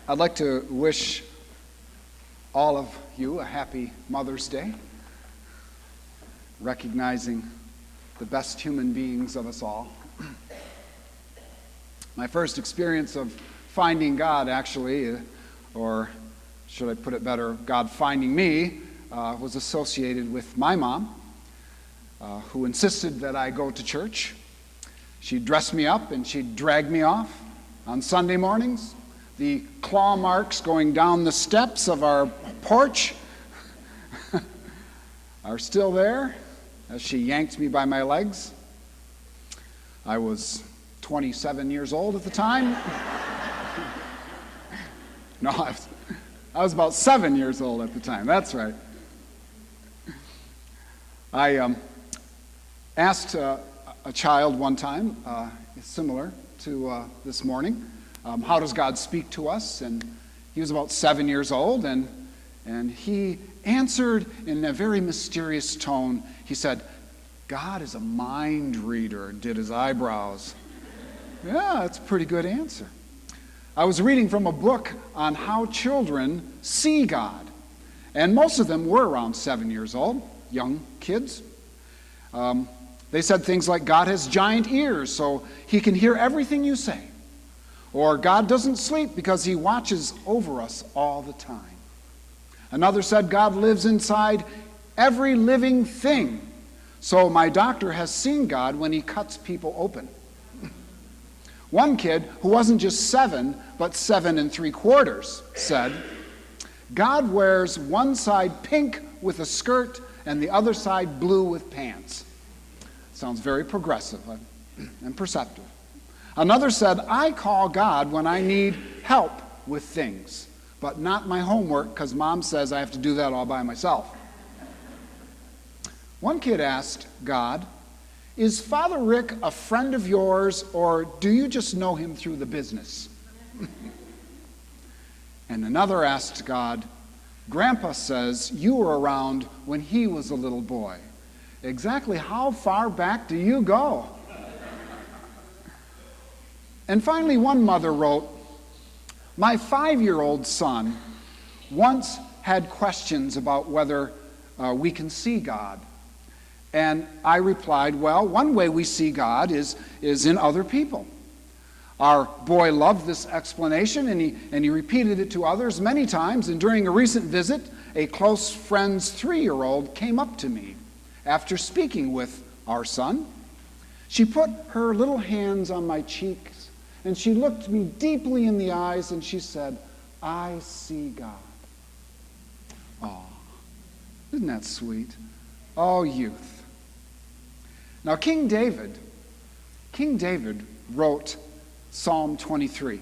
I'd like to wish all of you a happy Mother's Day, recognizing the best human beings of us all. My first experience of finding God, actually, or should I put it better, God finding me, was associated with my mom, who insisted that I go to church. She'd dress me up and she'd drag me off on Sunday mornings. The claw marks going down the steps of our porch are still there as she yanked me by my legs. I was 27 years old at the time. No, I was about 7 years old at the time. That's right. I asked a child one time, similar to this morning, how does God speak to us? And he was about 7 years old, and he answered in a very mysterious tone. He said, "God is a mind reader," and did his eyebrows. Yeah, that's a pretty good answer. I was reading from a book on how children see God, and most of them were around 7 years old, young kids. They said things like, God has giant ears, so he can hear everything you say. Or God doesn't sleep because he watches over us all the time. Another said, God lives inside every living thing, so my doctor has seen God when he cuts people open. One kid, who wasn't just 7, but 7 3/4, said, God wears one side pink with a skirt and the other side blue with pants. Sounds very progressive and perceptive. Another said, I call God when I need help with things, but not my homework because Mom says I have to do that all by myself. One kid asked God, is Father Rick a friend of yours, or do you just know him through the business? And another asked God, Grandpa says you were around when he was a little boy. Exactly how far back do you go? And finally, one mother wrote, my 5-year-old son once had questions about whether we can see God. And I replied, well, one way we see God is in other people. Our boy loved this explanation, and he repeated it to others many times. And during a recent visit, a close friend's 3-year-old came up to me after speaking with our son. She put her little hands on my cheeks, and she looked me deeply in the eyes, and she said, I see God. Oh, isn't that sweet? Oh, youth. Now, King David wrote Psalm 23.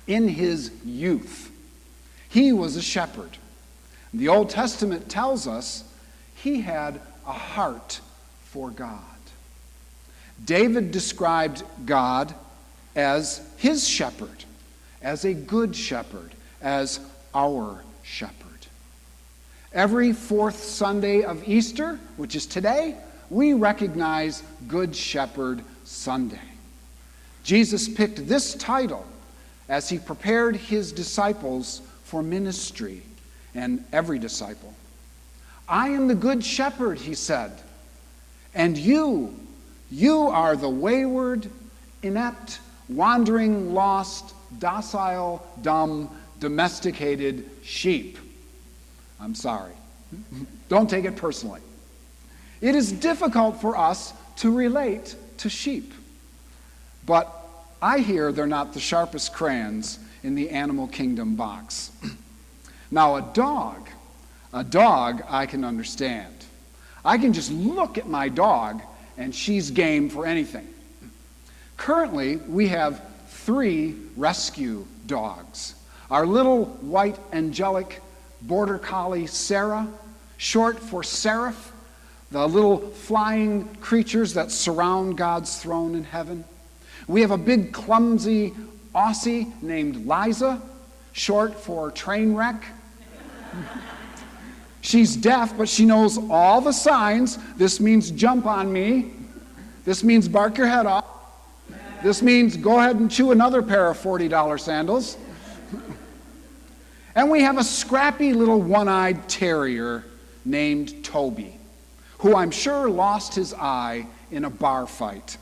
In his youth, he was a shepherd. The Old Testament tells us he had a heart for God. David described God as his shepherd, as a good shepherd, as our shepherd. Every fourth Sunday of Easter, which is today, we recognize Good Shepherd Sunday. Jesus picked this title as he prepared his disciples for ministry, and every disciple. I am the good shepherd, he said, and you are the wayward, inept, wandering, lost, docile, dumb, domesticated sheep. I'm sorry. Don't take it personally. It is difficult for us to relate to sheep, but I hear they're not the sharpest crayons in the animal kingdom box. Now, a dog I can understand. I can just look at my dog and she's game for anything. Currently, we have 3 rescue dogs. Our little white angelic border collie Sarah, short for Seraph, the little flying creatures that surround God's throne in heaven. We have a big clumsy Aussie named Liza, short for train wreck. She's deaf, but she knows all the signs. This means jump on me. This means bark your head off. This means go ahead and chew another pair of $40 sandals. And we have a scrappy little one-eyed terrier named Toby, who I'm sure lost his eye in a bar fight.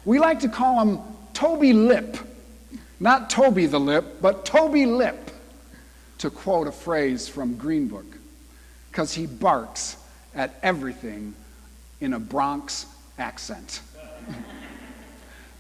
We like to call him Toby Lip. Not Toby the Lip, but Toby Lip, to quote a phrase from Green Book, because he barks at everything in a Bronx accent.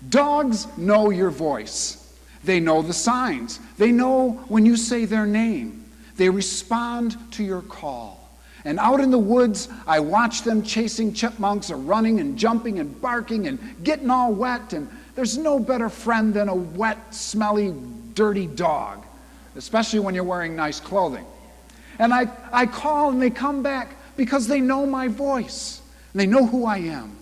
Dogs know your voice. They know the signs. They know when you say their name. They respond to your call. And out in the woods, I watch them chasing chipmunks or running and jumping and barking and getting all wet. And there's no better friend than a wet, smelly, dirty dog, especially when you're wearing nice clothing. And I call and they come back because they know my voice. And they know who I am.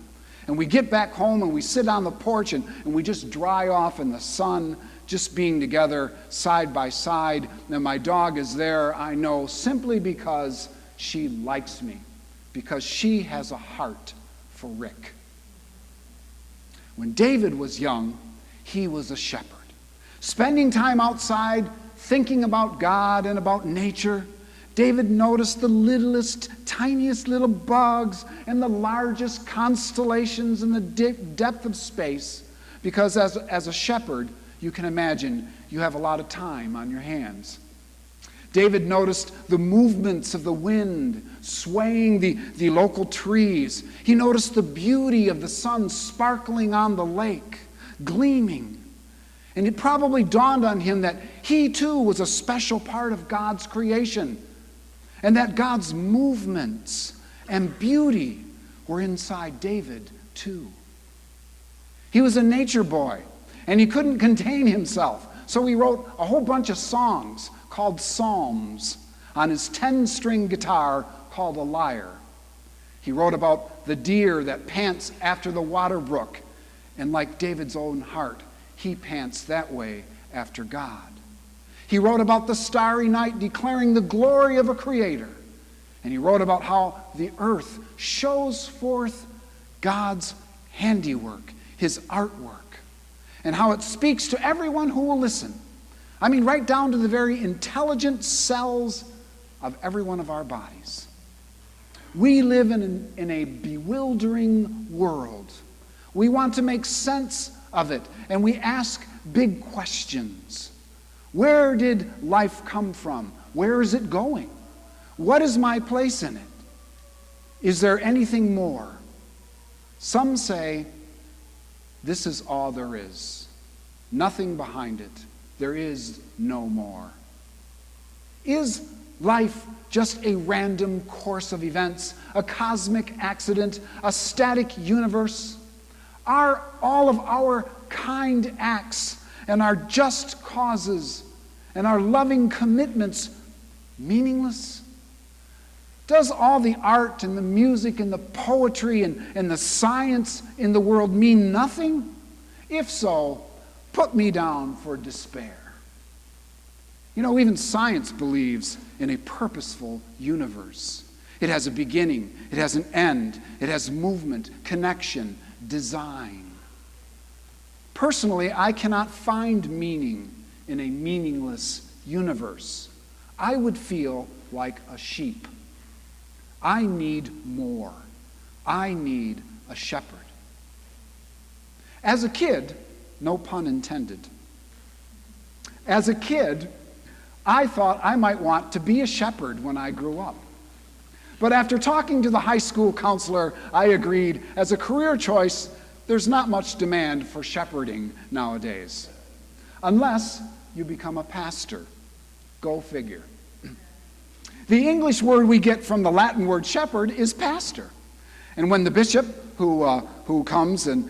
And we get back home and we sit on the porch and we just dry off in the sun, just being together side by side. And my dog is there, I know, simply because she likes me, because she has a heart for Rick. When David was young, he was a shepherd, spending time outside, thinking about God and about nature. David noticed the littlest, tiniest little bugs and the largest constellations in the depth of space, because as a shepherd, you can imagine you have a lot of time on your hands. David noticed the movements of the wind swaying the local trees. He noticed the beauty of the sun sparkling on the lake, gleaming. And it probably dawned on him that he too was a special part of God's creation, and that God's movements and beauty were inside David too. He was a nature boy, and he couldn't contain himself. So he wrote a whole bunch of songs called Psalms on his 10-string guitar called a lyre. He wrote about the deer that pants after the water brook, and like David's own heart, he pants that way after God. He wrote about the starry night declaring the glory of a creator. And he wrote about how the earth shows forth God's handiwork, his artwork, and how it speaks to everyone who will listen. I mean, right down to the very intelligent cells of every one of our bodies. We live in a bewildering world. We want to make sense of it, and we ask big questions. Where did life come from? Where is it going? What is my place in it? Is there anything more? Some say, this is all there is. Nothing behind it. There is no more. Is life just a random course of events, a cosmic accident, a static universe? Are all of our kind acts and our just causes and our loving commitments meaningless? Does all the art and the music and the poetry and the science in the world mean nothing? If so, put me down for despair. You know, even science believes in a purposeful universe. It has a beginning, it has an end, it has movement, connection, design. Personally, I cannot find meaning in a meaningless universe. I would feel like a sheep. I need more. I need a shepherd. As a kid, no pun intended. As a kid, I thought I might want to be a shepherd when I grew up. But after talking to the high school counselor, I agreed, as a career choice, there's not much demand for shepherding nowadays. Unless you become a pastor. Go figure. The English word we get from the Latin word shepherd is pastor. And when the bishop, who comes and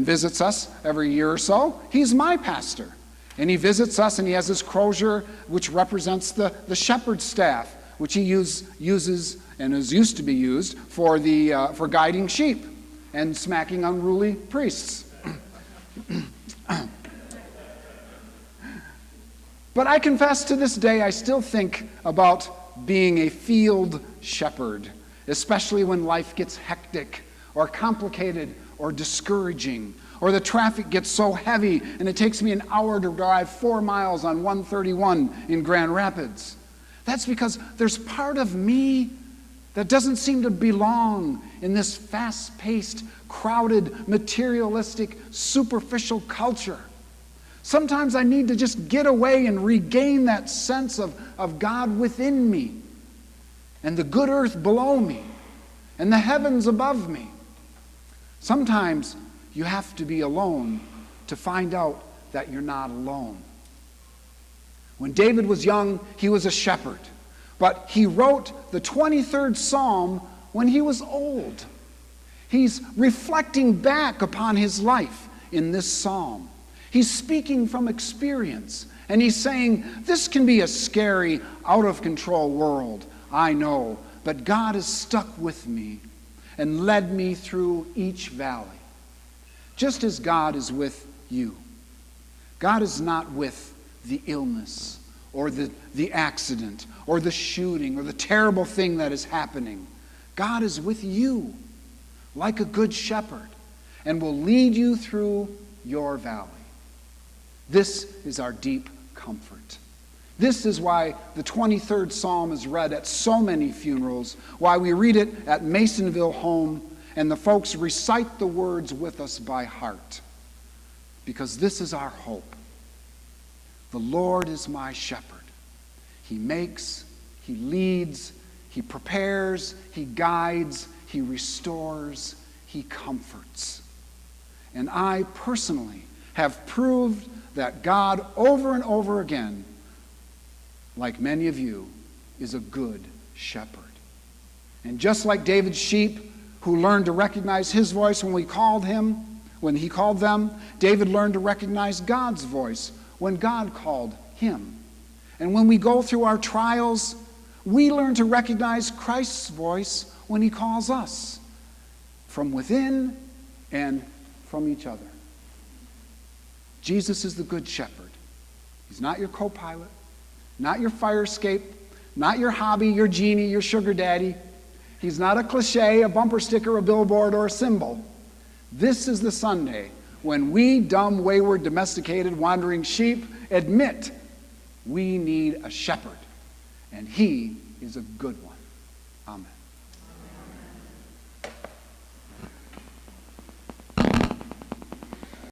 visits us every year or so, he's my pastor. And he visits us and he has his crozier, which represents the shepherd staff, which he uses and is used to be used for guiding sheep and smacking unruly priests. But I confess to this day, I still think about being a field shepherd, especially when life gets hectic or complicated or discouraging, or the traffic gets so heavy and it takes me an hour to drive 4 miles on 131 in Grand Rapids. That's because there's part of me that doesn't seem to belong in this fast-paced, crowded, materialistic, superficial culture. Sometimes I need to just get away and regain that sense of God within me, and the good earth below me, and the heavens above me. Sometimes you have to be alone to find out that you're not alone. When David was young, he was a shepherd, but he wrote the 23rd Psalm when he was old. He's reflecting back upon his life in this psalm. He's speaking from experience, and he's saying, this can be a scary, out-of-control world, I know, but God has stuck with me and led me through each valley, just as God is with you. God is not with the illness or the accident or the shooting or the terrible thing that is happening. God is with you like a good shepherd and will lead you through your valley. This is our deep comfort. This is why the 23rd Psalm is read at so many funerals, why we read it at Masonville Home, and the folks recite the words with us by heart. Because this is our hope. The Lord is my shepherd. He makes, he leads, he prepares, he guides, he restores, he comforts. And I personally have proved that God over and over again, like many of you, is a good shepherd. And just like David's sheep who learned to recognize his voice when he called them, David learned to recognize God's voice when God called him. And when we go through our trials, we learn to recognize Christ's voice when he calls us from within and from each other. Jesus is the good shepherd. He's not your co-pilot, not your fire escape, not your hobby, your genie, your sugar daddy. He's not a cliche, a bumper sticker, a billboard, or a symbol. This is the Sunday when we dumb, wayward, domesticated, wandering sheep admit we need a shepherd, and he is a good one.